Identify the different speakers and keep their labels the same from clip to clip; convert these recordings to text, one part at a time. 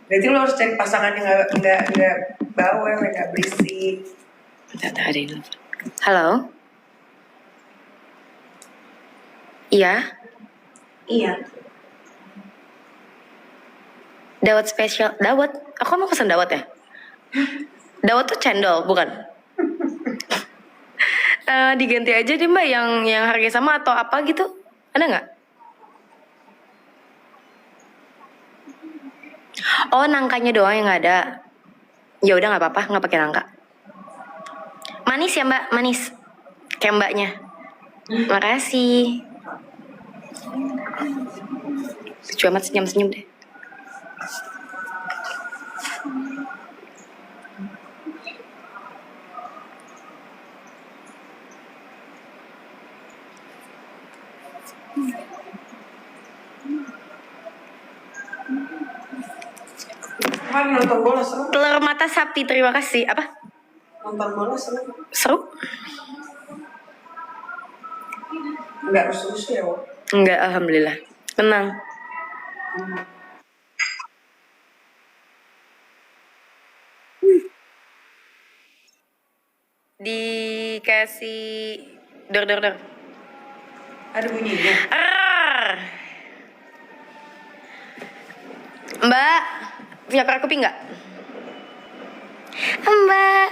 Speaker 1: Berarti lo harus cari pasangan yang nggak bawel, nggak berisik.
Speaker 2: Bentar, ada ini. Halo? Iya?
Speaker 1: Iya.
Speaker 2: Dawet spesial. Dawet? Aku mau pesan dawet ya? Dawet tuh cendol, bukan? Diganti aja deh mbak yang harga sama atau apa gitu. Ada nggak? Oh nangkanya doang yang nggak ada. Ya udah nggak apa-apa, nggak pakai nangka. Manis ya mbak, manis. Kayak mbaknya. Makasih. Lucu amat senyum-senyum deh.
Speaker 1: Kan nonton bola seru.
Speaker 2: Telur mata sapi, terima kasih. Apa?
Speaker 1: Nonton bola seru.
Speaker 2: Seru?
Speaker 1: Enggak rusuh ya, Wak?
Speaker 2: Enggak, alhamdulillah. Tenang. Dikasih dor.
Speaker 1: Ada bunyinya.
Speaker 2: Mbak, punya korek kuping nggak? Mbak.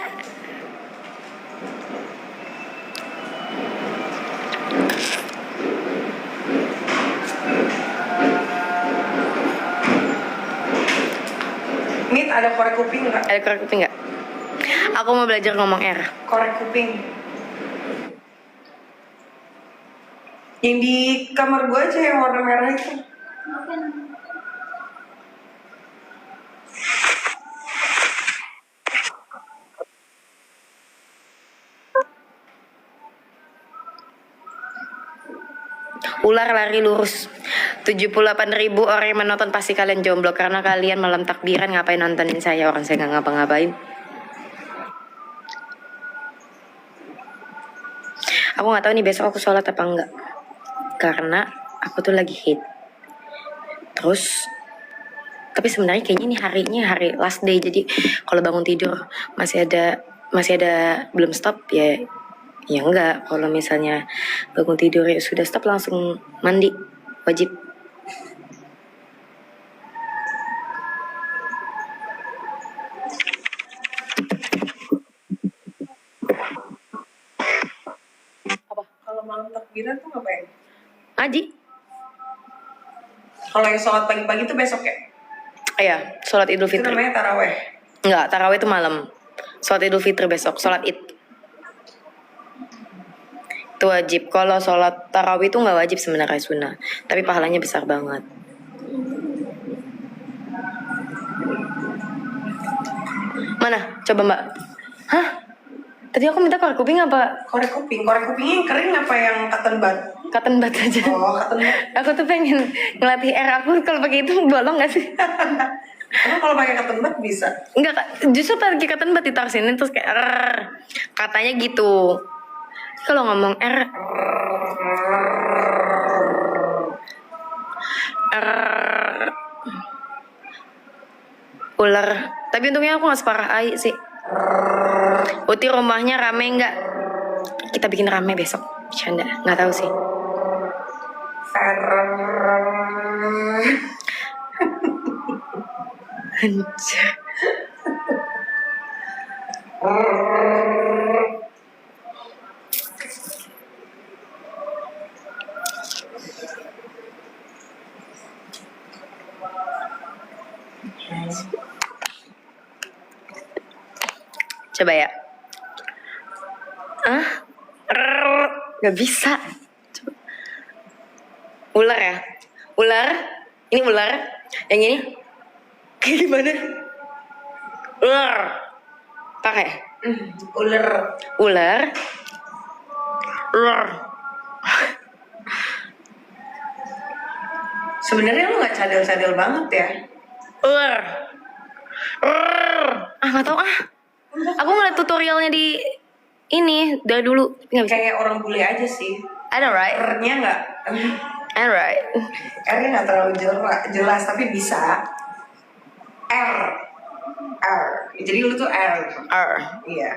Speaker 1: Mit, ada korek kuping nggak?
Speaker 2: Ada korek kuping nggak? Aku mau belajar ngomong R.
Speaker 1: Korek kuping. Yang di kamar gue aja yang warna merah itu.
Speaker 2: Ular lari lurus. 78.000 orang yang menonton pasti kalian jomblo karena kalian malam takbiran ngapain nontonin saya, orang saya nggak ngapa-ngapain. Aku nggak tahu nih besok aku sholat apa enggak karena aku tuh lagi hit. Terus tapi sebenarnya kayaknya ini harinya hari last day, jadi kalau bangun tidur masih ada belum stop ya enggak. Kalau misalnya bangun tidur ya sudah stop langsung mandi wajib.
Speaker 1: Apa? Kalau malam takbiran tuh ngapain?
Speaker 2: Ngaji.
Speaker 1: Kalau yang sholat pagi-pagi tuh besok ya?
Speaker 2: Iya, sholat Idul
Speaker 1: Itu
Speaker 2: Fitri.
Speaker 1: namanya taraweh.
Speaker 2: Enggak, tarawih itu malam. Sholat Idul Fitri besok, sholat Id. Itu wajib. Kalau sholat tarawih itu nggak wajib sebenarnya, sunnah. Tapi pahalanya besar banget. Mana? Coba mbak. Hah? Tadi aku minta korek kuping apa?
Speaker 1: Korek kupingnya yang kering apa yang cotton bud?
Speaker 2: Cotton bud aja.
Speaker 1: Oh, cotton bud.
Speaker 2: Aku tuh pengen ngelatih R aku kalau pakai itu bolong nggak sih?
Speaker 1: Emang kalau pakai cotton bud bisa?
Speaker 2: Enggak, justru pakai cotton bud ditaruh sini terus kayak R. Katanya gitu. Kalau ngomong R ular. Tapi untungnya aku gak separah Ai sih. Uti rumahnya rame nggak? Kita bikin rame besok. Canda, nggak tahu sih. Anjir. Coba ya. Gak bisa. Coba. Ular ya. Ular. Ini ular. Yang ini. Kayak gimana? Ular. Pakai.
Speaker 1: Ular.
Speaker 2: Ular. Ular.
Speaker 1: Sebenarnya lu nggak cadel-cadel banget ya.
Speaker 2: Ular. Nggak tahu ah. Aku ngeliat tutorialnya di ini dari dulu. Nggak bisa.
Speaker 1: Kayak orang bule aja sih.
Speaker 2: I know right.
Speaker 1: R-nya nggak.
Speaker 2: I know right.
Speaker 1: R-nya nggak terlalu jelas tapi bisa. R. Jadi lu tuh R.
Speaker 2: R.
Speaker 1: Iya.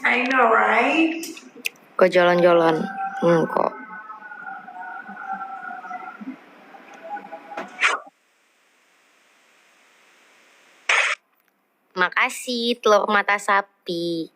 Speaker 1: I know, right?
Speaker 2: Kok jalan-jalan? Kok. Makasih telur mata sapi.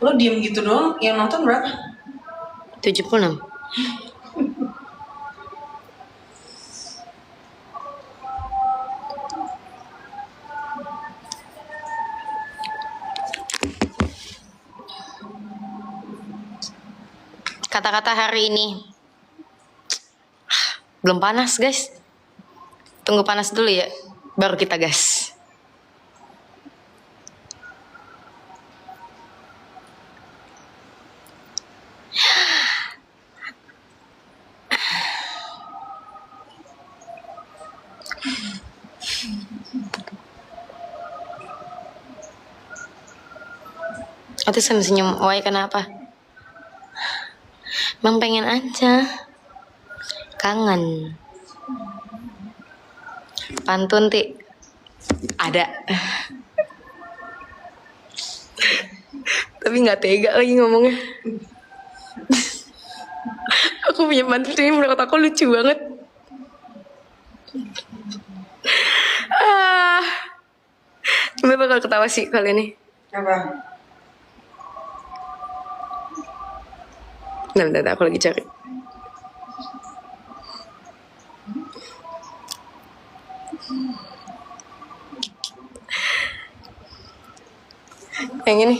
Speaker 1: Lo diem gitu doang, yang nonton berapa?
Speaker 2: 76. Kata-kata hari ini. Belum panas, guys. Tunggu panas dulu ya, baru kita gas. Itu senyum, why kenapa? Emang pengen aja. Kangen. Pantun, Ti. Ada. Tapi gak tega lagi ngomongnya. Aku punya pantun ini menurut aku lucu banget. Coba bakal ketawa sih kali ini.
Speaker 1: Apa?
Speaker 2: Bentar, aku lagi cari. Yang ini.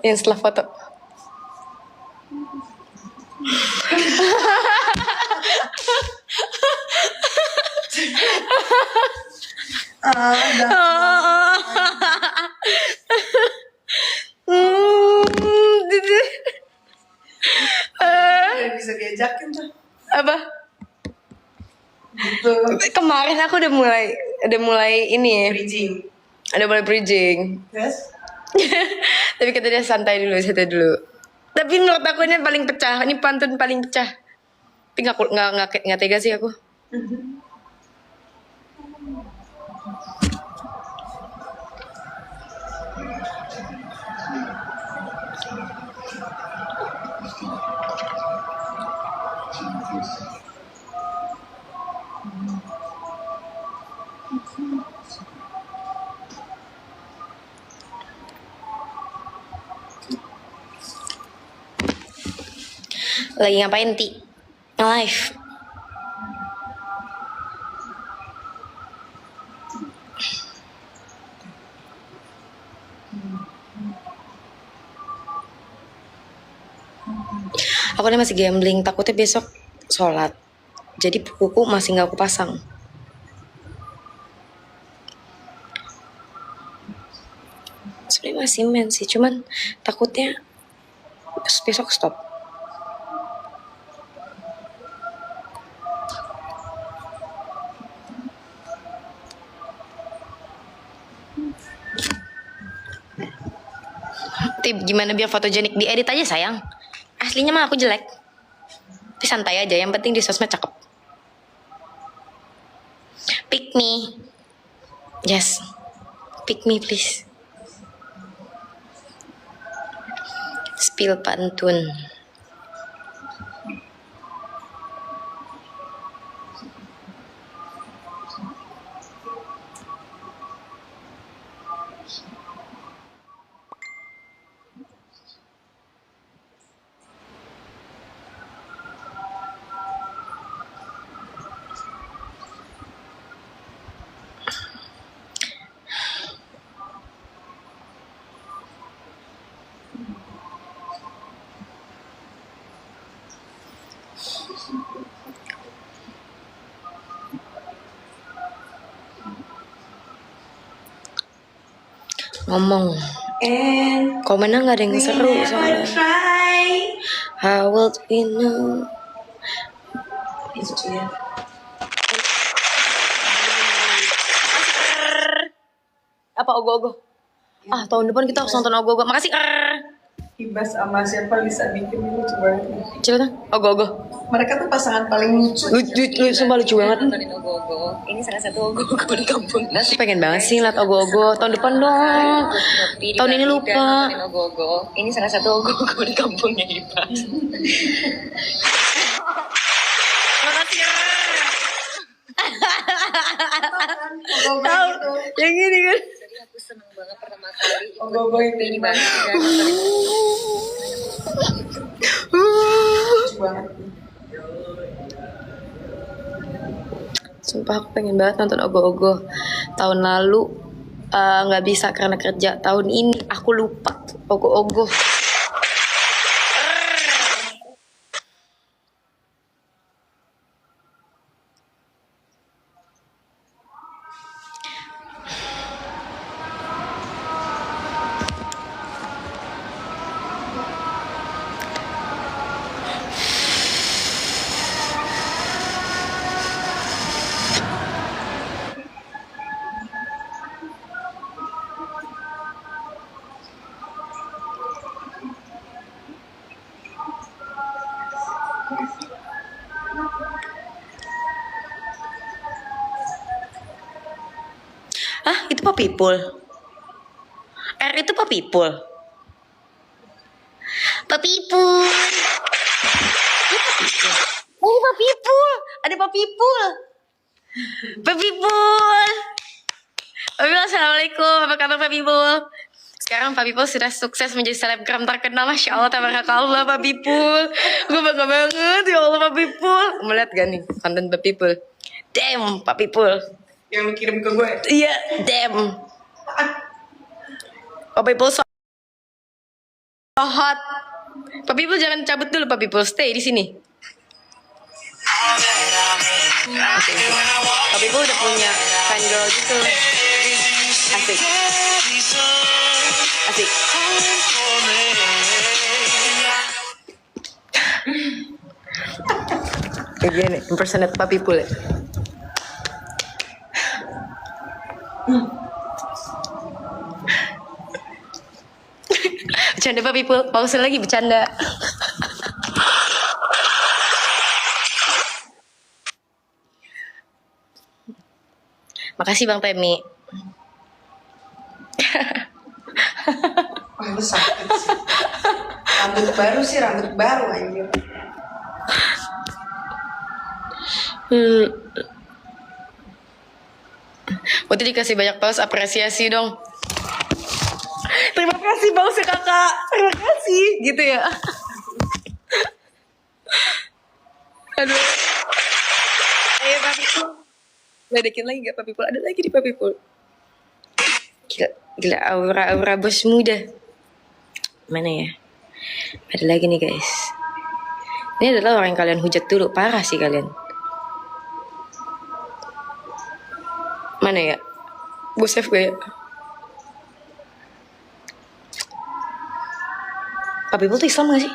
Speaker 2: Yang setelah foto.
Speaker 1: Bisa diajakin tuh.
Speaker 2: Apa?
Speaker 1: Gitu.
Speaker 2: Kemarin aku udah mulai ini ya.
Speaker 1: Bridging.
Speaker 2: Udah mulai bridging.
Speaker 1: Yes.
Speaker 2: Tapi kata dia santai dulu. Tapi menurut aku ini paling pecah. Ini pantun paling pecah. Tapi nggak tega sih aku. Lagi ngapain, Ti? Live. Aku nih masih gambling, takutnya besok sholat. Jadi bukuku masih gak aku pasang. Sebenarnya masih main sih, cuman takutnya besok stop. Tip gimana biar fotogenik, diedit aja sayang. Aslinya mah aku jelek. Tapi santai aja, yang penting di sosmed cakep. Pick me. Yes. Pick me please. Spill pantun. Ngomong.
Speaker 1: And
Speaker 2: Kau mana nggak ada yang seru soalnya.
Speaker 1: try.
Speaker 2: How would we know?
Speaker 1: Itu ya.
Speaker 2: Apa ogo-ogo? Ah, tahun depan kita harus nonton ogo-ogo. Makasih.
Speaker 1: Ibas sama siapa bisa bikin lucu banget.
Speaker 2: Coba dong, ogo-ogo.
Speaker 1: Mereka tuh pasangan paling lucu.
Speaker 2: Lucu, sumpah lucu banget.
Speaker 3: Nontonin ogo-ogo. Ini salah satu ogo-ogo di kampung.
Speaker 2: Aku pengen banget sih ngeliat ogo-ogo. Tahun depan dong. Tahun ini lupa.
Speaker 3: Nontonin ogo-ogo. Ini salah satu ogo-ogo di kampungnya Ibas.
Speaker 2: Makasih.
Speaker 1: Ogo-ogo itu.
Speaker 2: Yang gini kan.
Speaker 3: Jadi aku seneng banget pertama kali ikut
Speaker 1: Ogo-ogo itu
Speaker 3: Ibas dan nontonin
Speaker 1: lucu banget.
Speaker 2: Sumpah aku pengen banget nonton ogo-ogo. Tahun lalu nggak bisa karena kerja. Tahun ini aku lupa ogo-ogo. Hah? Itu Papipul? R itu Papipul? Papipul! Oh, Papipul! Ada Papipul! Papipul! Papipul, assalamualaikum. Apa kabar Papipul? Sekarang Papipul sudah sukses menjadi selebgram terkenal. Masya Allah, tabarakallah Papipul. Gue bangga banget, ya Allah Papipul. Melihat gak nih konten Papipul? Damn, Papipul.
Speaker 1: Yang lu kirim ke gue.
Speaker 2: Iya, damn. Papipul so hot. Papipul jangan cabut dulu, Papipul stay di sini. Asik. Papipul udah punya fan girl gitu. Asik. Asik. Kayak gini, impersonate Papipul ya. Bercanda Papipul, pause lagi bercanda. Makasih Bang Pemi.
Speaker 1: Wah, lu sakit sih. Rambut baru anjir.
Speaker 2: Waktu dikasih banyak paus, apresiasi dong. Terima kasih paus ya kakak. Terima kasih. Gitu ya. Aduh. Ayo Papipul. Ledekin lagi gak Papipul? Ada lagi di Papipul. Gila aura bos muda. Mana ya? Ada lagi nih guys. Ini adalah orang yang kalian hujat dulu. Parah sih kalian. Mana ya? Gue save gak ya? Papipul tuh Islam gak sih?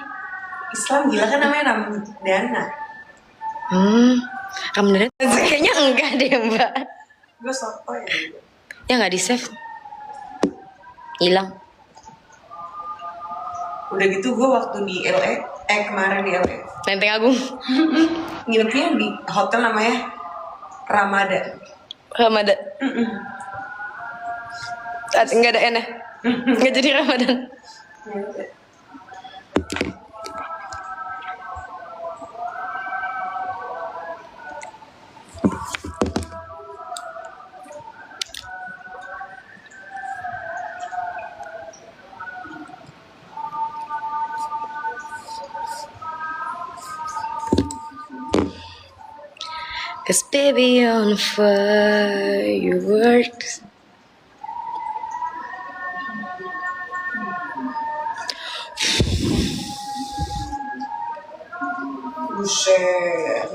Speaker 1: Islam gila kan namanya Ramdana.
Speaker 2: Ramdana kayaknya enggak deh mbak.
Speaker 1: Gue soto ya.
Speaker 2: Ya gak di save. Hilang.
Speaker 1: Udah gitu gue waktu di LA, kemarin di LA,
Speaker 2: Lenteng Agung.
Speaker 1: nginepnya di hotel namanya Ramada.
Speaker 2: Ramadan. Enggak ada N ya? Enggak jadi Ramadan. Cause baby on fireworks.
Speaker 1: Buset.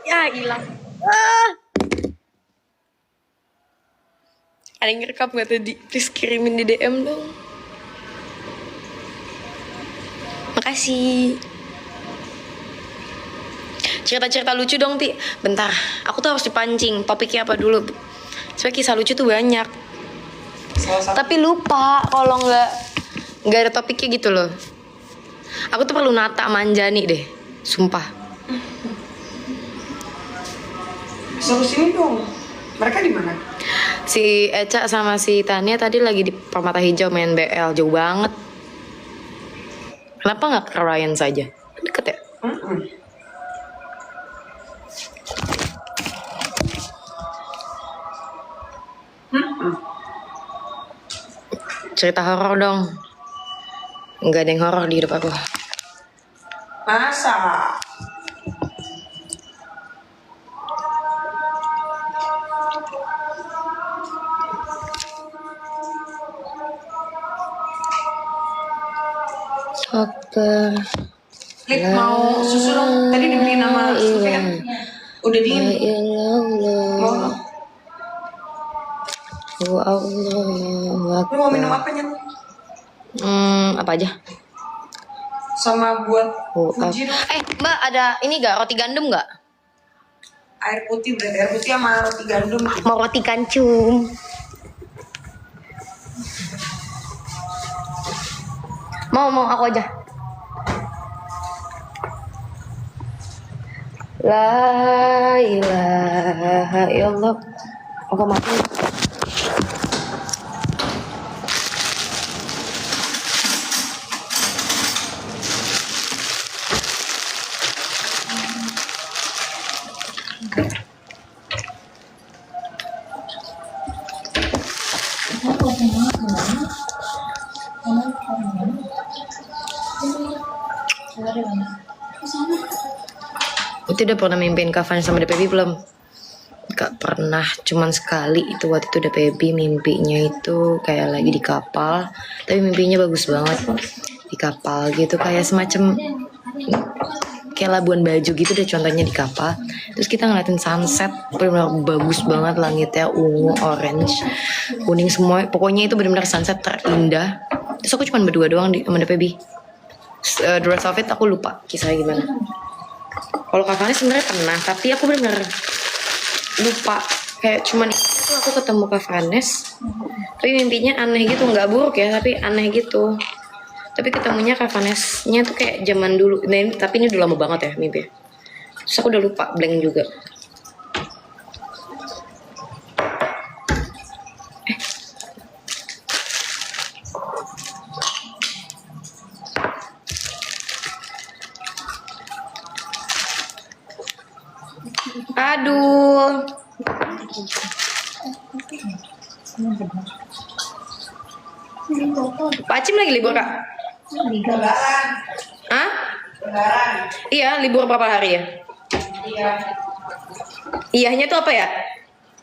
Speaker 2: Ya hilang. Ada yang ngerekam gak tadi? Please kirimin di DM dong. Makasih. Cerita-cerita lucu dong, Ti. Bentar, aku tuh harus dipancing. Topiknya apa dulu? Soalnya kisah lucu tuh banyak.
Speaker 1: Salah satu.
Speaker 2: Tapi lupa kalau nggak ada topiknya gitu loh. Aku tuh perlu nata Manjani deh, sumpah.
Speaker 1: Suruh sini dong. Mereka di mana?
Speaker 2: Si Eca sama si Tania tadi lagi di Permata Hijau main BL, jauh banget. Kenapa nggak ke Ryan saja? Deket ya? Cerita horor dong. Nggak ada yang horor di hidup aku.
Speaker 1: Masa?
Speaker 2: Apa?
Speaker 1: Lip mau susu dong. Tadi dibeli nama susu kan? Udah dingin. Mau dong.
Speaker 2: Allah.
Speaker 1: Lu mau minum apa Nyet?
Speaker 2: Apa aja?
Speaker 1: Sama buat Fuji dong.
Speaker 2: Mbak ada ini gak? Roti gandum gak?
Speaker 1: Air putih, berarti air putih sama roti gandum.
Speaker 2: Mau roti kancung. Mau aku aja. La ilaha illallah. Aku mati. Itu udah pernah mimpiin Kak sama DPB belum? Gak pernah, cuman sekali itu waktu itu DPB mimpinya itu kayak lagi di kapal, tapi mimpinya bagus banget di kapal gitu kayak semacam kayak Labuan Bajo gitu deh contohnya di kapal. Terus kita ngeliatin sunset, benar-benar bagus banget langitnya ungu, orange, kuning semua. Pokoknya itu benar-benar sunset terindah. Terus aku cuma berdua doang sama DPB. The rest of it aku lupa kisahnya gimana. Kalau Kak Vanes sebenarnya pernah, tapi aku benar-benar lupa. Kayak cuman itu aku ketemu Kak Vanes, tapi mimpinya aneh gitu, nggak buruk ya, tapi aneh gitu. Tapi ketemunya Kak Vanesnya tuh kayak zaman dulu. Nah, tapi ini udah lama banget ya mimpi. Terus aku udah lupa, blank juga. Aduh. Pak Acim lagi libur Kak?
Speaker 1: Lebaran.
Speaker 2: Hah?
Speaker 1: Lebaran.
Speaker 2: Iya, libur berapa hari ya?
Speaker 1: Iya.
Speaker 2: Iyahnya tuh apa ya?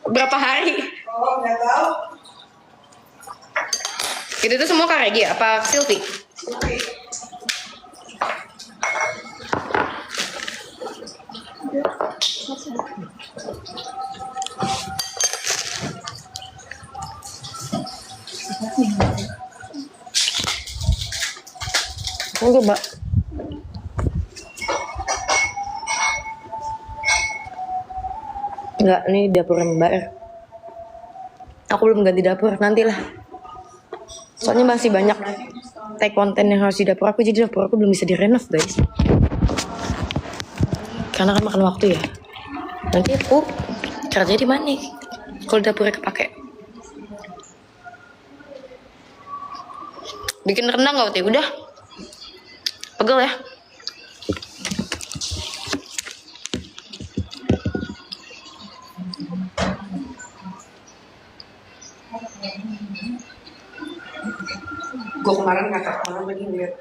Speaker 2: Berapa hari?
Speaker 1: Oh, nggak tahu.
Speaker 2: Itu tuh semua Kak Regi apa Silvi? Ini coba. Enggak, ini dapur Mbak R. Aku belum ganti dapur, nantilah. Soalnya masih banyak tag konten yang harus di dapur aku, jadi dapur aku belum bisa direnov, guys. Karena kan makan waktu ya. Nanti aku kerja di mana kalau dapurnya kepake? Bikin rendang gak Uti? Udah. Pegel ya.
Speaker 1: Gue kemarin ngakak malam lagi ngeliat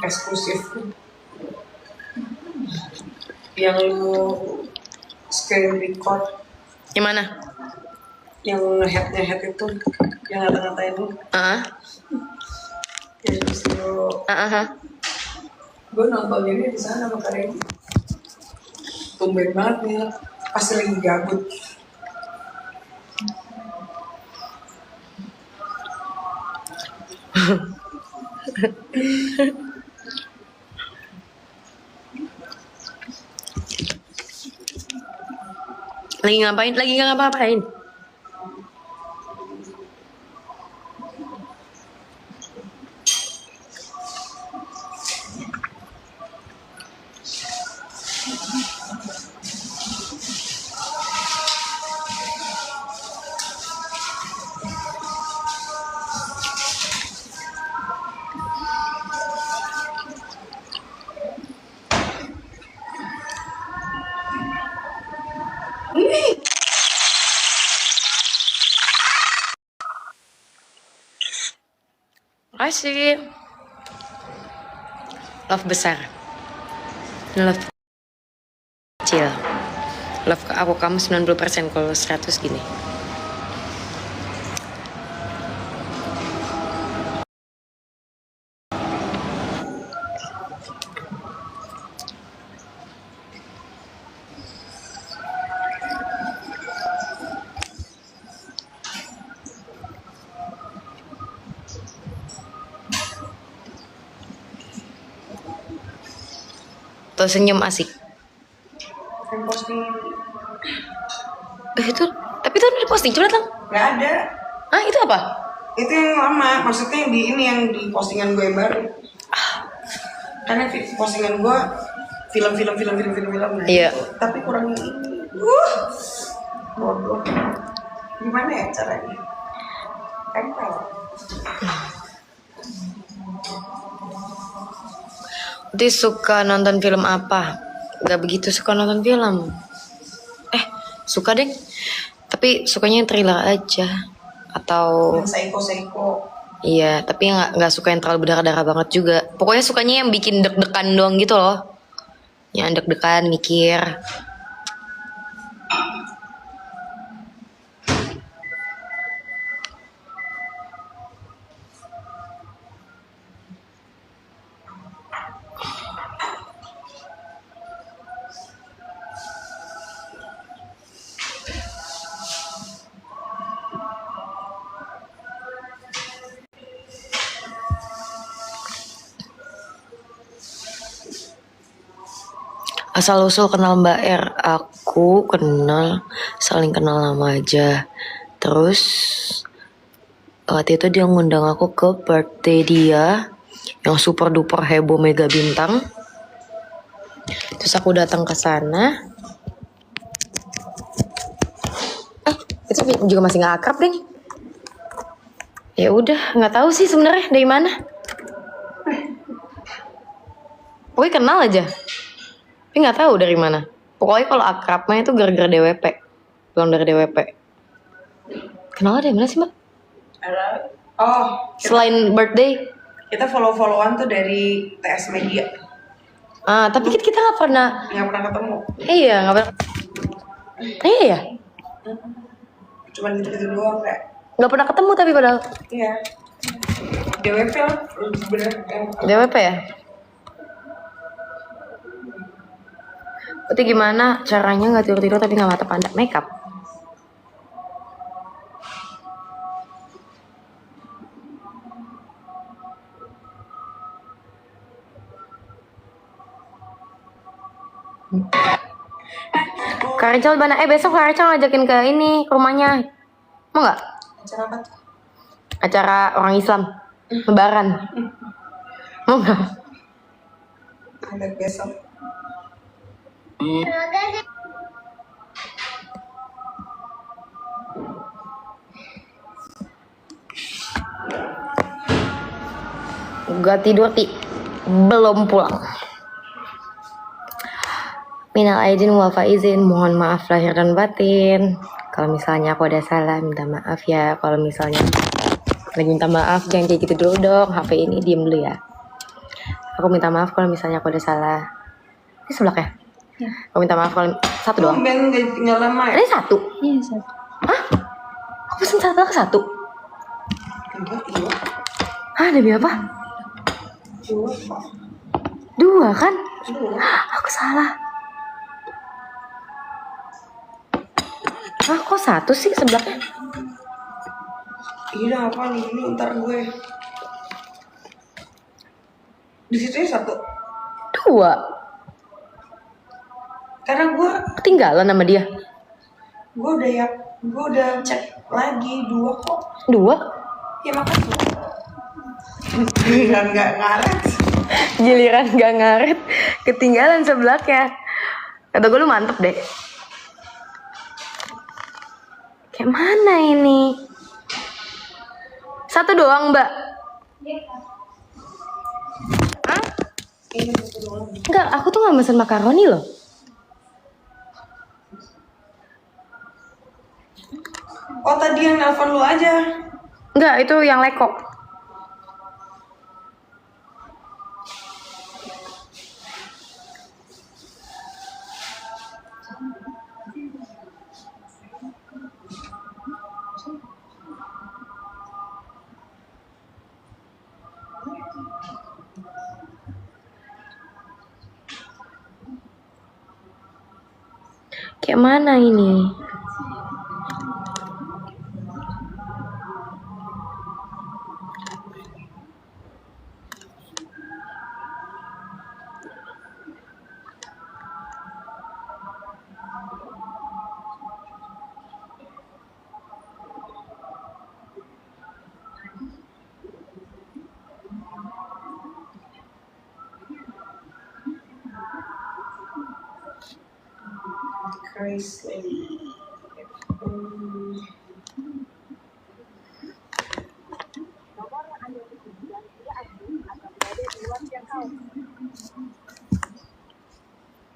Speaker 1: eksklusif yang lu screen record
Speaker 2: Yang mana?
Speaker 1: yang head itu yang ngata-ngatain lu yang justru gue nonton ini di sana makanya tumben banget nih pas lagi gabut.
Speaker 2: Lagi ngapain? Lagi nggak ngapa-ngapain. Makasih. Love besar. Love kecil. Love ke aku kamu 90%, kalau 100 gini. Tuh senyum asik.
Speaker 1: Yang posting
Speaker 2: Itu, tapi itu udah diposting, coba datang.
Speaker 1: nggak ada.
Speaker 2: Ah, itu apa?
Speaker 1: Itu yang lama, maksudnya yang di ini yang di postingan gue yang baru. Karena postingan gue film. Nah,
Speaker 2: Iya.
Speaker 1: itu. Tapi kurang ini. Bodoh. Gimana ya caranya? Tempel.
Speaker 2: Dia suka nonton film apa? Gak begitu suka nonton film. Suka deh. Tapi sukanya yang thriller aja. Atau
Speaker 1: Yang psycho.
Speaker 2: iya, tapi nggak suka yang terlalu berdarah-darah banget juga. Pokoknya sukanya yang bikin deg-degan doang gitu loh. Yang deg-degan mikir. Asal usul kenal Mbak R, aku saling kenal lama aja. Terus waktu itu dia ngundang aku ke birthday dia yang super duper heboh mega bintang. Terus aku datang ke sana. Itu juga masih nggak akrab deh. Ya udah, nggak tahu sih sebenarnya dari mana. Pokoknya kenal aja. Tapi nggak tahu dari mana. Pokoknya kalau akrabnya itu gara-gara DWP. Pulang dari DWP. Kenal dari mana sih, Mbak? Selain birthday.
Speaker 1: Kita follow-followan tuh dari TS Media.
Speaker 2: Tapi kita nggak pernah
Speaker 1: ketemu.
Speaker 2: Iya, nggak pernah. Iya.
Speaker 1: Cuman gitu doang kayak.
Speaker 2: Nggak pernah ketemu tapi padahal.
Speaker 1: Iya. DWP lah, bener.
Speaker 2: DWP ya? Berarti gimana caranya nggak tidur-tidur tapi nggak mata panda? Makeup. Kak Rachel mana? Besok Kak Rachel ngajakin ke ini, ke rumahnya. Mau nggak?
Speaker 1: Acara apa tuh?
Speaker 2: Acara orang Islam. Lebaran. Mau nggak?
Speaker 1: Ada besok.
Speaker 2: Gak tidur, belum pulang. Minal aidin wal faizin, mohon maaf lahir dan batin. Kalau misalnya aku ada salah, minta maaf ya. Kalau misalnya lagi minta maaf, jangan kayak gitu dulu dong. HP ini diem dulu ya. Aku minta maaf kalau misalnya aku ada salah. Ini sebelah ya?
Speaker 3: Ya.
Speaker 2: Aku minta maaf kalau satu doang.
Speaker 1: Ben gak tinggal lama ya?
Speaker 2: Ini satu.
Speaker 3: Iya, satu.
Speaker 2: Hah? Aku pesen satu.
Speaker 1: Dua.
Speaker 2: Hah, ada apa?
Speaker 1: Dua kok.
Speaker 2: Dua kan?
Speaker 1: Dua.
Speaker 2: Aku salah. Hah, kok satu sih sebelahnya?
Speaker 1: Iya apa nih, ini ntar gue. Di situ ya satu.
Speaker 2: Dua.
Speaker 1: Karena gue
Speaker 2: Ketinggalan sama dia.
Speaker 1: gue udah cek lagi dua kok.
Speaker 2: Dua?
Speaker 1: Ya makanya. Giliran nggak ngaret.
Speaker 2: Giliran gak ngaret, ketinggalan sebelahnya. Kata gue lu mantep deh. Kayak mana ini? Satu doang, Mbak. Hah?
Speaker 1: Ini satu doang.
Speaker 2: Enggak, aku tuh gak mesen makaroni loh.
Speaker 1: Oh tadi yang nelpon lu aja.
Speaker 2: Enggak, itu yang leko. Kayak mana ini?
Speaker 1: Crazy.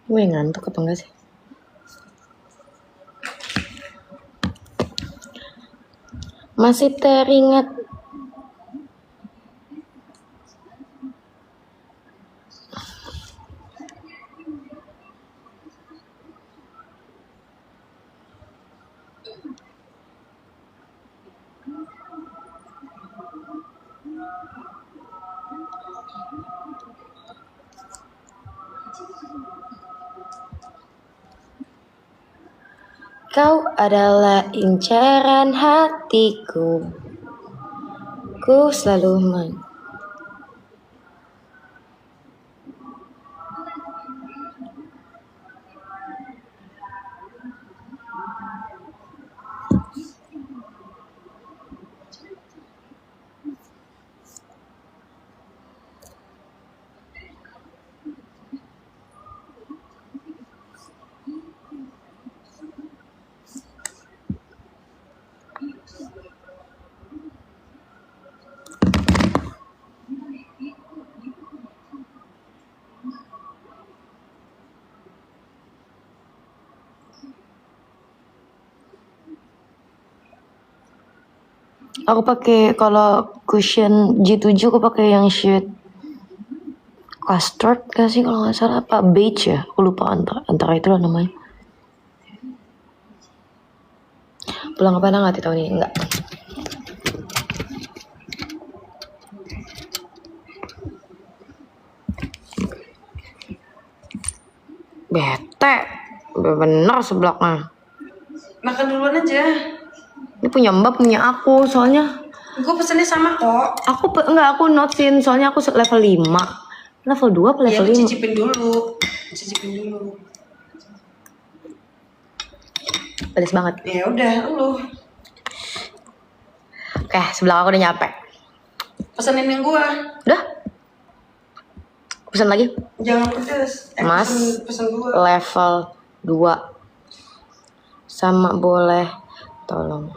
Speaker 2: Gue ngantuk apa enggak sih? Masih teringat. Kau adalah incaran hatiku. Ku selalu Aku pakai kalau cushion G7 aku pakai yang shade custard gak sih kalau nggak salah, apa beige ya, aku lupa antara itu lah namanya. Pulang apa nggak tahun ini? Enggak. Bete. Udah bener seblaknya.
Speaker 1: Makan duluan aja.
Speaker 2: Ini punya Mbak, punya aku. Soalnya
Speaker 1: Gue pesennya sama kok.
Speaker 2: aku notesin. Soalnya aku level 5. Level 2 apa
Speaker 1: Ya
Speaker 2: level
Speaker 1: lu
Speaker 2: 5?
Speaker 1: cicipin dulu. Cicipin dulu.
Speaker 2: Pedes banget.
Speaker 1: Ya udah lu.
Speaker 2: Oke, sebelah aku udah nyampe.
Speaker 1: Pesenin yang gua.
Speaker 2: Udah? Pesan lagi?
Speaker 1: Jangan pedes.
Speaker 2: Mas,
Speaker 1: pesen gua.
Speaker 2: level 2. Sama boleh tolong.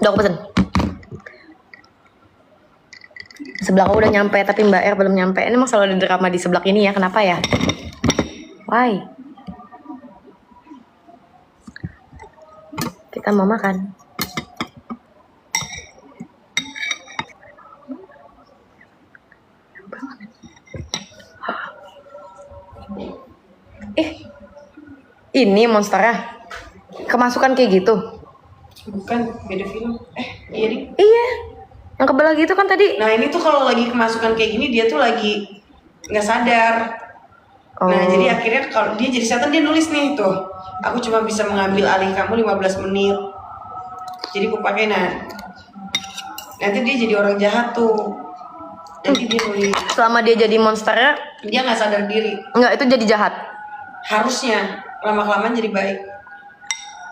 Speaker 2: Udah aku pesen. Sebelah aku udah nyampe, tapi Mbak R belum nyampe. Ini emang selalu ada drama di sebelah ini ya, kenapa ya? Why? Kita mau makan. Ini monsternya. Kemasukan kayak gitu.
Speaker 1: Bukan, beda film. Iya nih.
Speaker 2: Iya. Yang kebelah gitu kan tadi.
Speaker 1: Nah ini tuh kalau lagi kemasukan kayak gini dia tuh lagi nggak sadar. Nah jadi akhirnya kalau dia jadi setan dia nulis nih tuh. Aku cuma bisa mengambil alih kamu 15 menit. Jadi aku pakai nanti dia jadi orang jahat tuh. Nanti dia nulis.
Speaker 2: Selama dia jadi monsternya,
Speaker 1: Dia nggak sadar diri.
Speaker 2: enggak, itu jadi jahat.
Speaker 1: Harusnya lama-kelamaan jadi baik.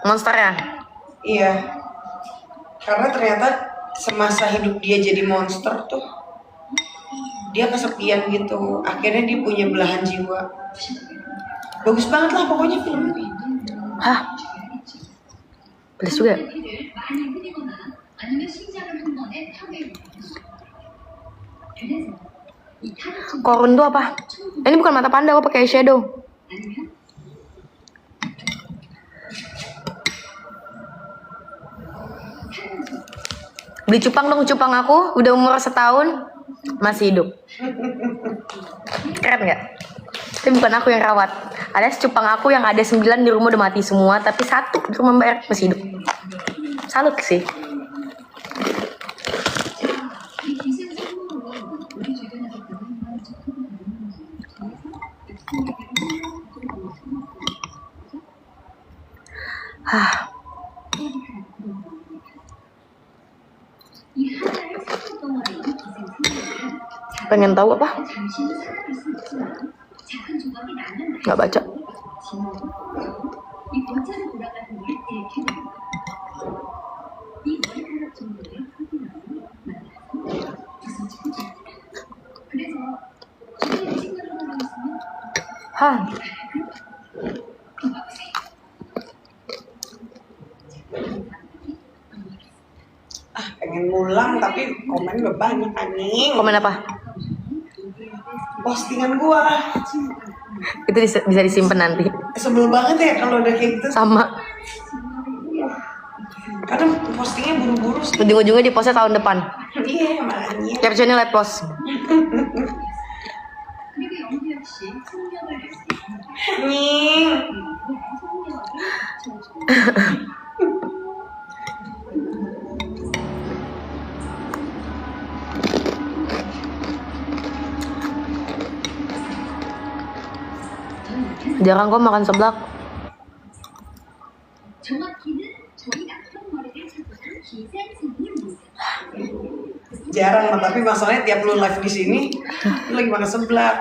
Speaker 2: Monsternya.
Speaker 1: Iya. Karena ternyata semasa hidup dia jadi monster tuh dia kesepian gitu. Akhirnya dia punya belahan jiwa. Bagus banget lah pokoknya film ini.
Speaker 2: Hah? Pedes juga. Korun tuh apa? Ini bukan mata panda, aku pakai eyeshadow. Beli cupang dong, cupang aku udah umur setahun masih hidup. Keren nggak? Tapi bukan aku yang rawat. Ada cupang aku yang ada 9 di rumah udah mati semua, tapi 1 di rumah Mbak R masih hidup. Salut sih. Pengen tahu apa? Nggak baca. Hah?
Speaker 1: Pengen ngulang tapi komen udah banyak anjing.
Speaker 2: Komen apa?
Speaker 1: Postingan gua.
Speaker 2: Itu bisa disimpan nanti.
Speaker 1: Sebel banget ya kalau udah kayak gitu.
Speaker 2: Sama.
Speaker 1: Kadang postingnya buru-buru sih.
Speaker 2: Ujung-ujungnya di postnya tahun depan.
Speaker 1: Iya makanya.
Speaker 2: Captionnya live post.
Speaker 1: Nying.
Speaker 2: Jarang kok makan seblak.
Speaker 1: Jarang, tapi masalahnya tiap lu live di sini, lu lagi makan seblak.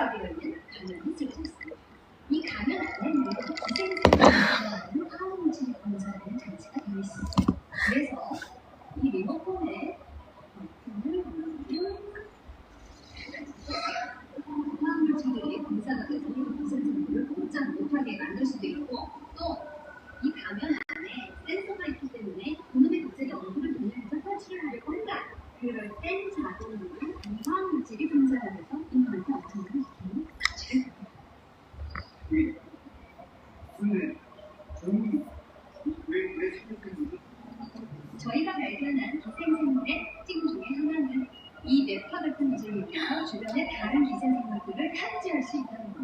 Speaker 4: 저희가 발견한 기생생물의 특징 중에 하나는 이 유입해서 주변의 다른 기생생물들을 탐지할 수 있다는 거.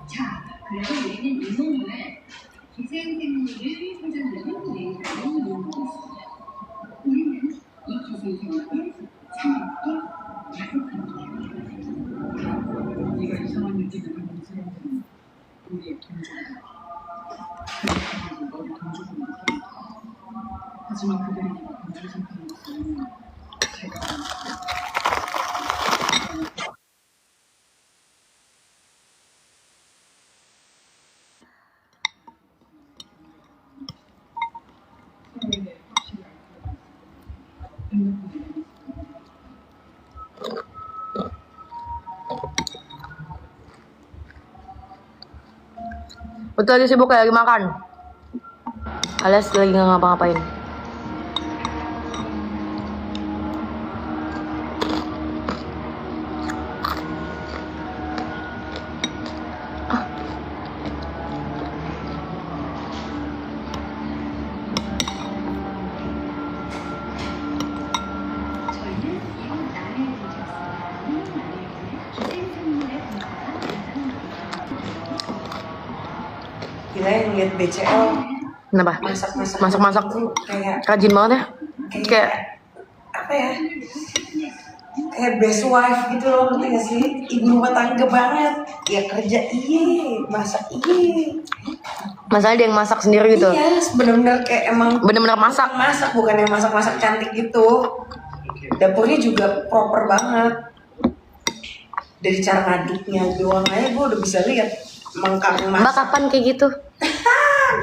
Speaker 4: 자, 그래서 우리는 이 논문을 기생생물을 생산하는 레이더로 이용하고 있습니다. 우리는 이 기생생물을 사냥하게 약속합니다. 네가 이상한 느낌을 받는 사람들은 우리의 동족이다. 그렇게 너를 동족으로 느낀다. 하지만 그들이 네가 동족 상태로서는 제가
Speaker 2: Betul lagi sibuk kayak lagi makan. Alias lagi nggak ngapa-ngapain.
Speaker 4: 저희는 이웃 나라에 도착했습니다. 이웃 나라에서는 기생생물의 분포가
Speaker 1: Gila yang lihat BCL
Speaker 2: Kenapa? Masak-masak
Speaker 1: tuh kayak
Speaker 2: rajin banget ya. Kayak
Speaker 1: apa ya? Kayak best wife gitu loh, ngerti gak sih? Ibu rumah tangga banget. Ya kerja iye, masak iye.
Speaker 2: masalah dia yang masak sendiri gitu.
Speaker 1: Iya, bener-bener kayak emang
Speaker 2: Bener-bener masak.
Speaker 1: bukan yang masak-masak cantik gitu. Dapurnya juga proper banget. Dari cara ngaduknya doang aja gue udah bisa lihat mengkang
Speaker 2: Mbak
Speaker 1: masak.
Speaker 2: kapan kayak gitu?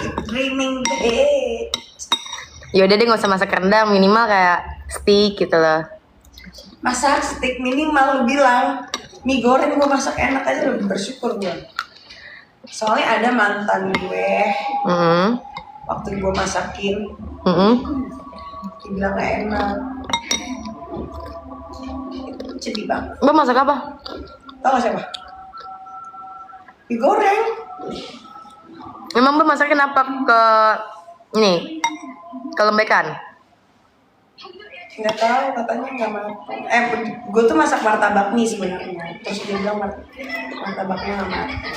Speaker 1: Keep dreaming deh.
Speaker 2: Yaudah deh nggak usah masak rendang, minimal kayak steak gitu loh.
Speaker 1: Masak steak minimal lu bilang. Mie goreng gue masak enak aja udah bersyukur gue. Soalnya ada mantan gue waktu gue masakin dia bilang gak enak. Sedih banget.
Speaker 2: Mbak masak apa?
Speaker 1: Tau gak siapa? Mie goreng.
Speaker 2: Emang Mbak masakin apa ke ini? Ke lembekan?
Speaker 1: Nggak tahu, katanya nggak matang. Gue tuh masak martabak mie sebenarnya. Terus dia bilang martabaknya nggak matang.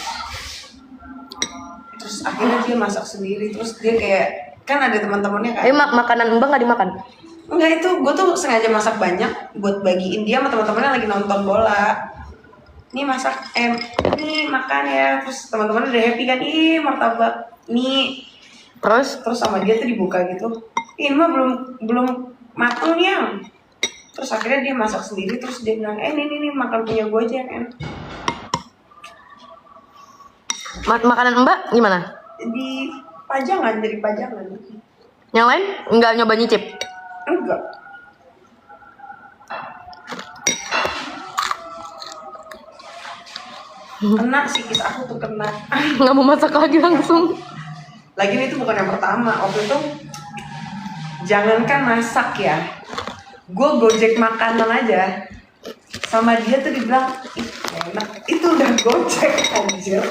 Speaker 1: Terus akhirnya dia masak sendiri. Terus dia kayak kan ada teman-temannya kan.
Speaker 2: Makanan Mbak nggak dimakan?
Speaker 1: Enggak, itu gue tuh sengaja masak banyak buat bagiin dia sama teman-temannya lagi nonton bola. Nih masak, ini makan ya. Terus teman-temannya udah happy kan, ih martabak mie.
Speaker 2: Terus?
Speaker 1: Sama dia tuh dibuka gitu. Ini mah belum mateng ya. Terus akhirnya dia masak sendiri. Terus dia bilang, ini makan punya gue aja yang enak.
Speaker 2: Makanan Mbak gimana?
Speaker 1: Di pajangan, jadi pajangan.
Speaker 2: Yang lain nggak nyoba nyicip?
Speaker 1: Enggak. Kena psikis aku tuh kena.
Speaker 2: Nggak mau masak lagi langsung.
Speaker 1: Lagi itu bukan yang pertama. Waktu itu jangankan masak ya, gue gojek makanan aja sama dia tuh dibilang ih enak, itu udah gojek anjir.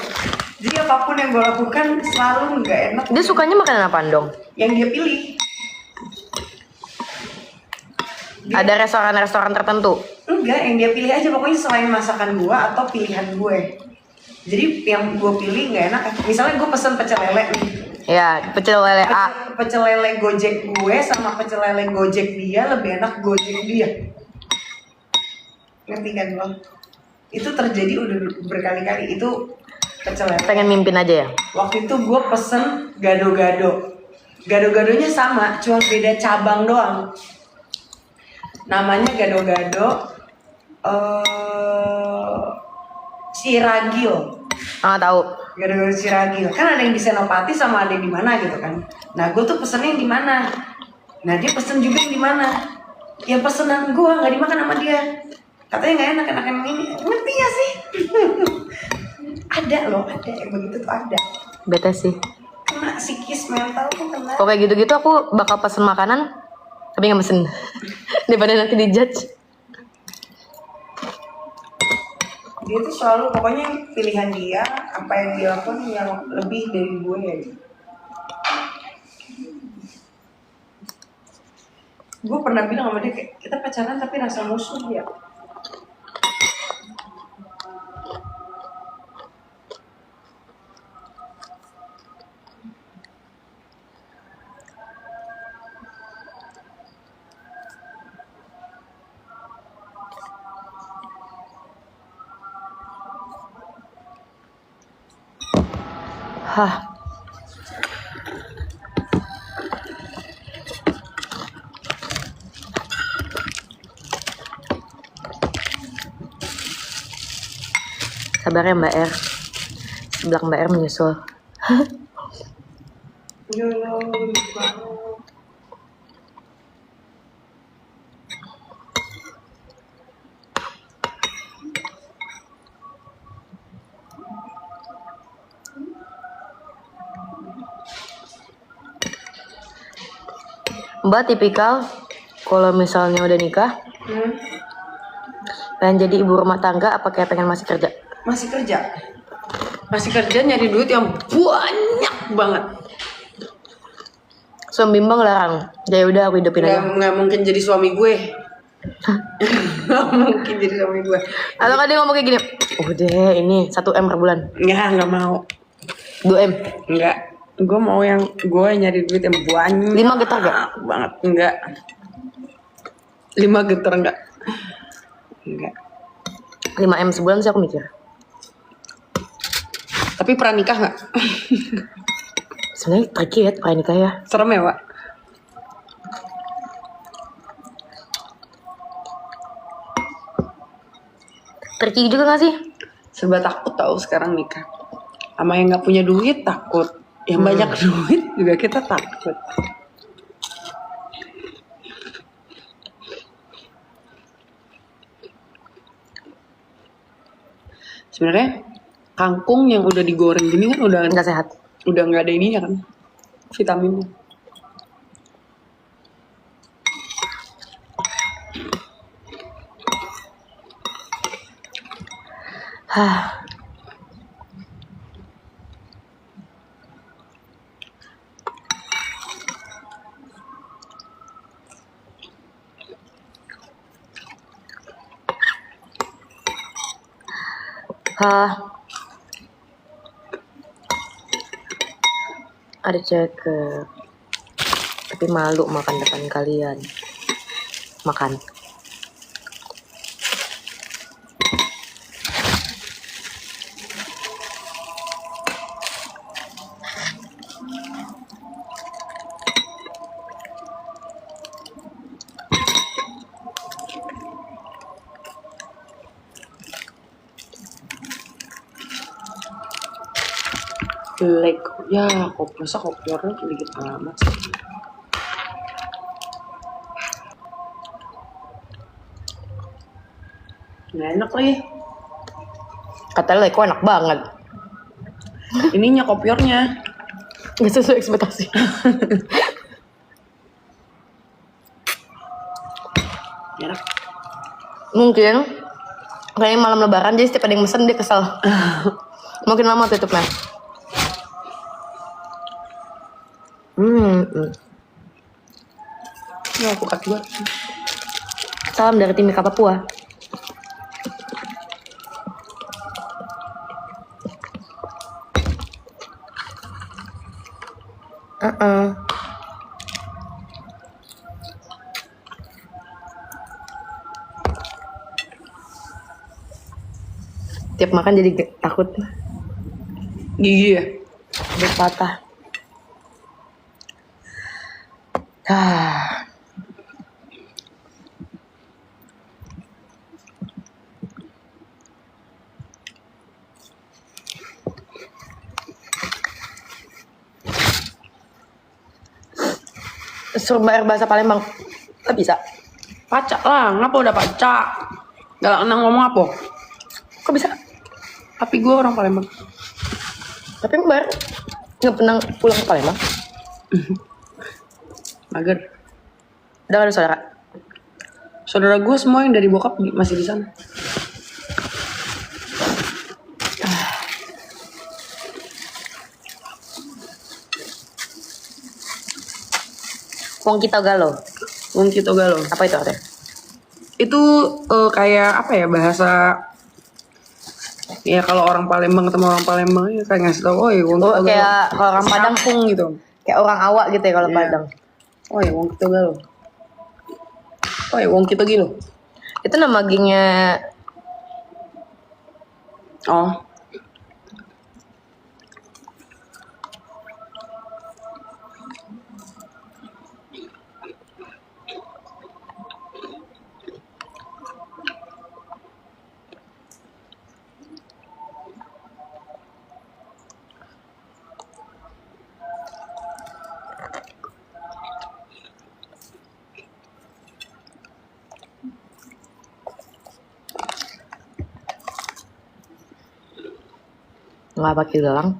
Speaker 1: Jadi apapun yang gue lakukan selalu nggak enak.
Speaker 2: Dia sukanya makanan apaan dong?
Speaker 1: Yang dia pilih.
Speaker 2: Ada restoran-restoran tertentu?
Speaker 1: Enggak, yang dia pilih aja pokoknya selain masakan gue atau pilihan gue. Jadi yang gue pilih nggak enak. Misalnya gue pesen pecel lele nih.
Speaker 2: Ya, pecel lele A.
Speaker 1: Pecel lele gojek gue sama pecel lele gojek dia lebih enak gojek dia. Ngerti kan lo? Itu terjadi udah berkali-kali. Itu pecel lele.
Speaker 2: Pengen mimpin aja ya?
Speaker 1: Waktu itu gue pesen gado-gado. Gado-gadonya sama, cuma beda cabang doang. Namanya gado-gado Siragil.
Speaker 2: Ah, tahu.
Speaker 1: Gado-gado Siragil. Kan ada yang di Senopati sama ada yang di mana gitu kan. Nah, gue tuh pesennya yang di mana. Nah, dia pesen juga yang di mana. Ya pesenan gue nggak dimakan sama dia. Katanya nggak enak, enak yang ini. Ngerti ya sih? Ada loh, ada yang begitu tuh ada.
Speaker 2: Bete sih.
Speaker 1: Kena psikis mental tuh kena.
Speaker 2: Kalau kayak gitu-gitu aku bakal pesen makanan tapi nggak mesen. Daripada nanti dijudge.
Speaker 1: Dia tuh selalu pokoknya pilihan dia, apa yang dia lakukan yang lebih dari gue ya. Gue pernah bilang sama dia kayak kita pacaran tapi rasa musuh ya.
Speaker 2: Hah. Sabar ya Mbak R. Sebelah Mbak R menyusul. Mbak tipikal kalau misalnya udah nikah, pengen jadi ibu rumah tangga apa kayak pengen masih kerja?
Speaker 1: Masih kerja nyari duit yang banyak banget.
Speaker 2: Suami Bang larang. Ya udah aku hidupin aja.
Speaker 1: Nggak mungkin jadi suami gue. Nggak mungkin jadi suami gue.
Speaker 2: Atau kan dia ngomong kayak gini, udah ini 1 M per bulan.
Speaker 1: Nggak mau.
Speaker 2: 2 M.
Speaker 1: Nggak. Gue mau yang gue nyari duit yang banyak.
Speaker 2: 5 getar gak?
Speaker 1: Banget. Nggak. 5 getar nggak. Nggak.
Speaker 2: 5 M sebulan sih aku mikir.
Speaker 1: Tapi pernah nikah nggak?
Speaker 2: Sebenarnya tricky ya nikah ya.
Speaker 1: Serem ya, Pak?
Speaker 2: Tricky juga gak sih?
Speaker 1: Serba takut tahu sekarang nikah. Sama yang nggak punya duit takut. Yang banyak duit juga kita takut. Sebenarnya kangkung yang udah digoreng gini kan udah
Speaker 2: Nggak sehat.
Speaker 1: udah nggak ada ininya kan, vitaminnya.
Speaker 2: Hah. Ada cewek tapi malu makan depan kalian. Makan.
Speaker 1: Jelek ya, masa kopiornya sedikit amat sih. Nggak enak lagi.
Speaker 2: Kata Leko enak banget.
Speaker 1: Ininya kopiornya
Speaker 2: Gak sesuai ekspektasi.
Speaker 1: enak.
Speaker 2: Mungkin kayaknya malam lebaran jadi setiap ada yang mesen dia kesel. Mungkin lama tutupnya.
Speaker 1: Ya aku cut juga.
Speaker 2: Salam dari Timika Papua. Tiap makan jadi takut
Speaker 1: Gigi ya.
Speaker 2: patah. Suruh bayar bahasa Palembang. Gak bisa.
Speaker 1: Pacak lah, ngapa udah pacak? Gak kenal ngomong apa?
Speaker 2: Kok bisa?
Speaker 1: Tapi gue orang Palembang.
Speaker 2: Tapi Mbak nggak pernah pulang ke Palembang.
Speaker 1: Mager.
Speaker 2: Udah gak ada saudara.
Speaker 1: Saudara gue semua yang dari bokap masih di sana.
Speaker 2: Wong kita Galo.
Speaker 1: Wong Kito Galo.
Speaker 2: Apa itu artinya?
Speaker 1: Itu kayak apa ya, bahasa ya kalau orang Palembang ketemu orang Palembang ya kayak ngasih tau, oh ya Wong Kito Galo.
Speaker 2: Kayak kalau orang Padang
Speaker 1: Sambung gitu.
Speaker 2: kayak orang awak gitu ya kalau
Speaker 1: Iya.
Speaker 2: Padang.
Speaker 1: Oh ya Wong Kito Galo. Oh ya Wong Kito Gilo.
Speaker 2: Itu nama gengnya.
Speaker 1: Oh.
Speaker 2: nggak pakai gelang.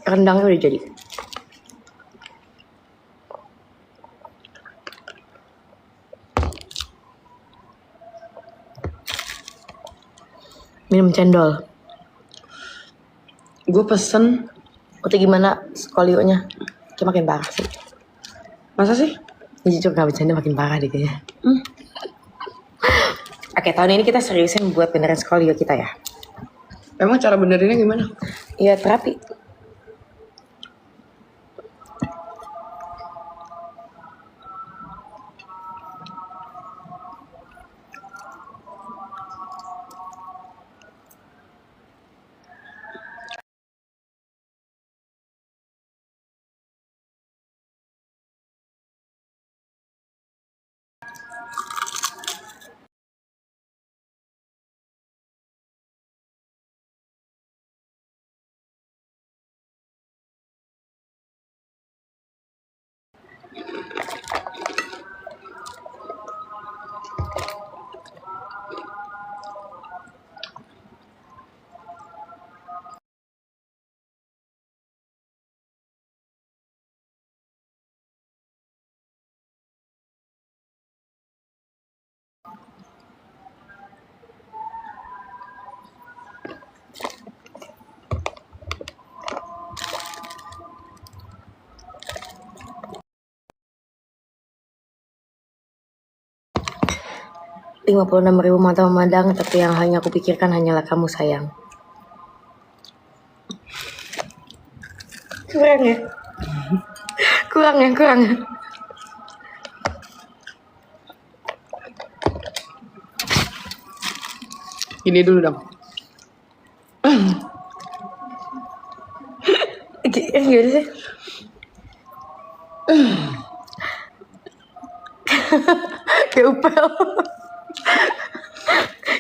Speaker 2: Rendangnya udah jadi. Minum cendol.
Speaker 1: Gue pesen.
Speaker 2: Udah gimana skolionya? Kayak makin parah sih.
Speaker 1: Masa sih?
Speaker 2: Ini jujur gak bercanda makin parah deh kayaknya. Oke, tahun ini kita seriusin buat beneran skolio kita ya.
Speaker 1: Emang cara benerinnya gimana?
Speaker 2: Iya, terapi. Rp56.000 mata memandang, tapi yang hanya aku pikirkan hanyalah kamu sayang. Kurang ya? Kurang.
Speaker 1: Gini dulu dong.
Speaker 2: Gimana sih? Kayak upel.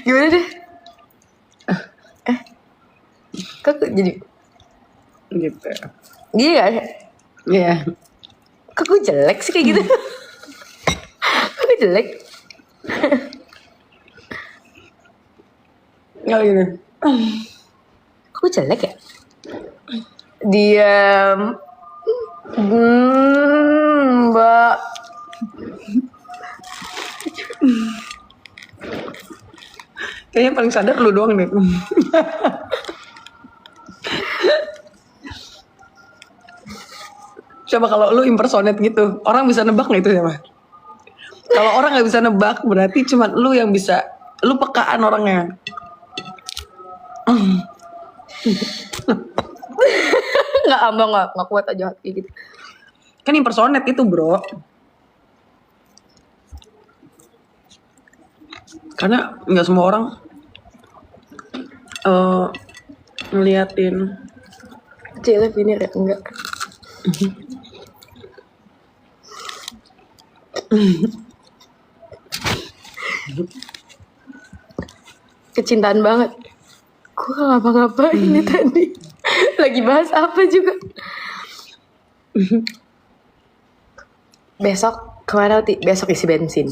Speaker 2: Gimana deh? Kok jadi
Speaker 1: Gitu.
Speaker 2: gini gak sih?
Speaker 1: Iya.
Speaker 2: Kok gue jelek sih kayak gitu? Kok gue jelek?
Speaker 1: Nggak gini.
Speaker 2: Kok gue jelek ya? Diam. Mbak.
Speaker 1: Kayaknya paling sadar lu doang nih. Coba kalau lu impersonate gitu, orang bisa nebak nggak itu siapa? Kalau orang nggak bisa nebak, berarti cuma lu yang bisa. Lu pekaan orangnya.
Speaker 2: Nggak kuat aja hati gitu.
Speaker 1: Kan impersonate itu, bro. Karena nggak semua orang ngeliatin.
Speaker 2: Cile ini ya enggak. Kecintaan banget. Gue gak ngapa-ngapain ini tadi. Lagi bahas apa juga. Besok kemana Ti? Besok isi bensin.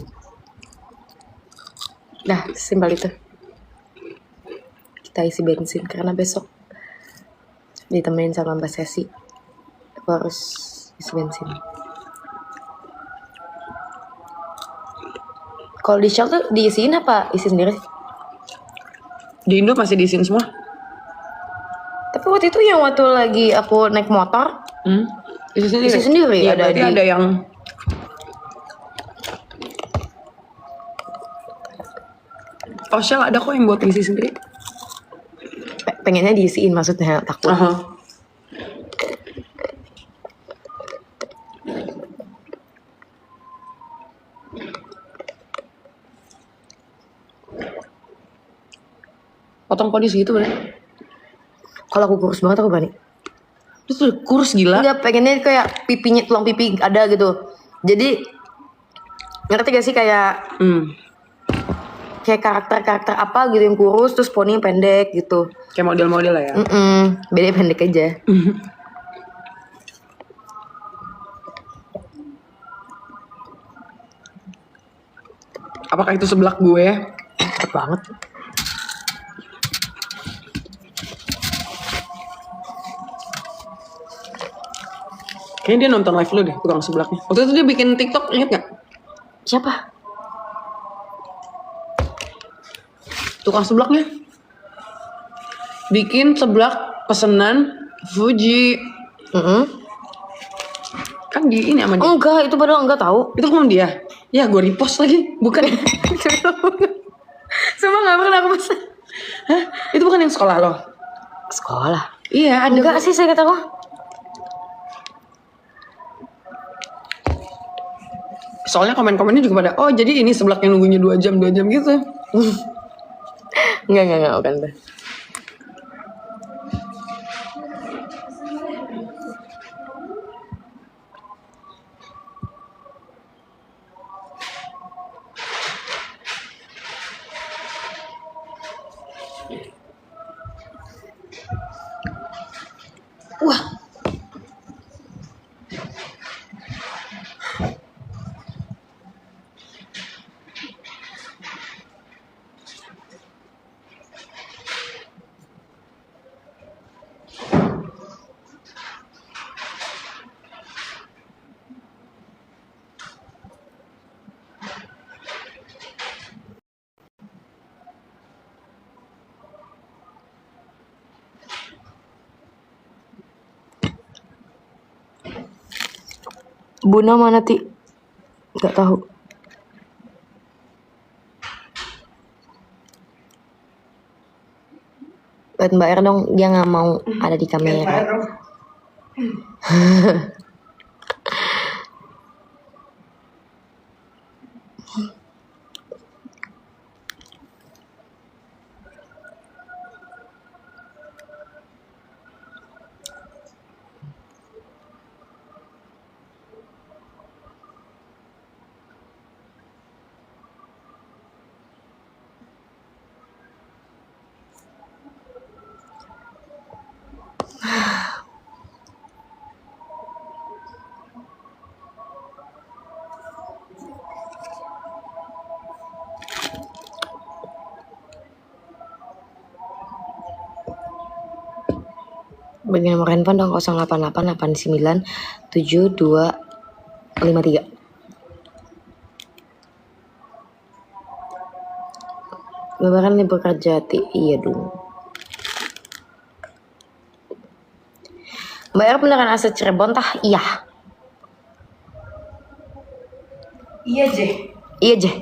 Speaker 2: Dah, simpel itu. Kita isi bensin karena besok ditemenin sama Mbak Sesi. Aku harus isi bensin. Kalau di Shell tuh diisiin apa isi sendiri?
Speaker 1: Di Indo masih diisiin semua.
Speaker 2: Tapi waktu itu yang waktu lagi aku naik motor,
Speaker 1: Isi sendiri.
Speaker 2: isi sendiri.
Speaker 1: Iya,
Speaker 2: ada
Speaker 1: berarti
Speaker 2: di.
Speaker 1: ada yang. Oh, Shell ada kok yang buat isi sendiri.
Speaker 2: Pengennya diisiin maksudnya takut.
Speaker 1: Potong kondisi gitu berarti.
Speaker 2: Kalau aku kurus banget aku berani.
Speaker 1: Terus tuh kurus gila.
Speaker 2: Enggak, pengennya kayak pipinya, tulang pipi ada gitu. Jadi ngerti gak sih kayak kayak karakter apa gitu yang kurus terus poni pendek gitu.
Speaker 1: Kayak model-model lah ya.
Speaker 2: Beda pendek aja.
Speaker 1: Apakah itu seblak gue?
Speaker 2: Cepet banget.
Speaker 1: Kayaknya dia nonton live lu deh, tukang seblaknya. Waktu itu dia bikin TikTok, inget gak?
Speaker 2: Siapa?
Speaker 1: Tukang seblaknya. Bikin seblak pesenan Fuji. Kan di ini sama dia.
Speaker 2: Enggak, itu padahal enggak tahu.
Speaker 1: Itu kan dia. Ya gue repost lagi. Bukan. Sumpah gak pernah aku pesan. Hah? Itu bukan yang sekolah lo?
Speaker 2: Sekolah.
Speaker 1: Iya ada.
Speaker 2: Enggak sih saya kata kok.
Speaker 1: Soalnya komen-komennya juga pada, oh jadi ini seblak yang nunggunya 2 jam gitu.
Speaker 2: Enggak, bukan tuh.
Speaker 1: Wah.
Speaker 2: Buna mana Ti? Enggak tahu. Lihat Mbak Er dong, dia nggak mau ada di kamera. Bagi nomor handphone dong 088897253. Lebaran libur kerja Ti. Iya dong. Mbak Er beneran asal Cirebon tah? Iya.
Speaker 1: Iya Jeh.
Speaker 2: Iya Jeh.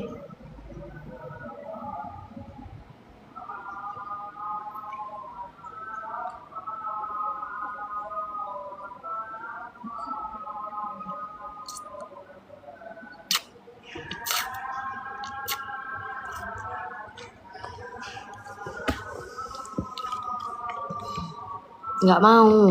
Speaker 2: Nggak mau.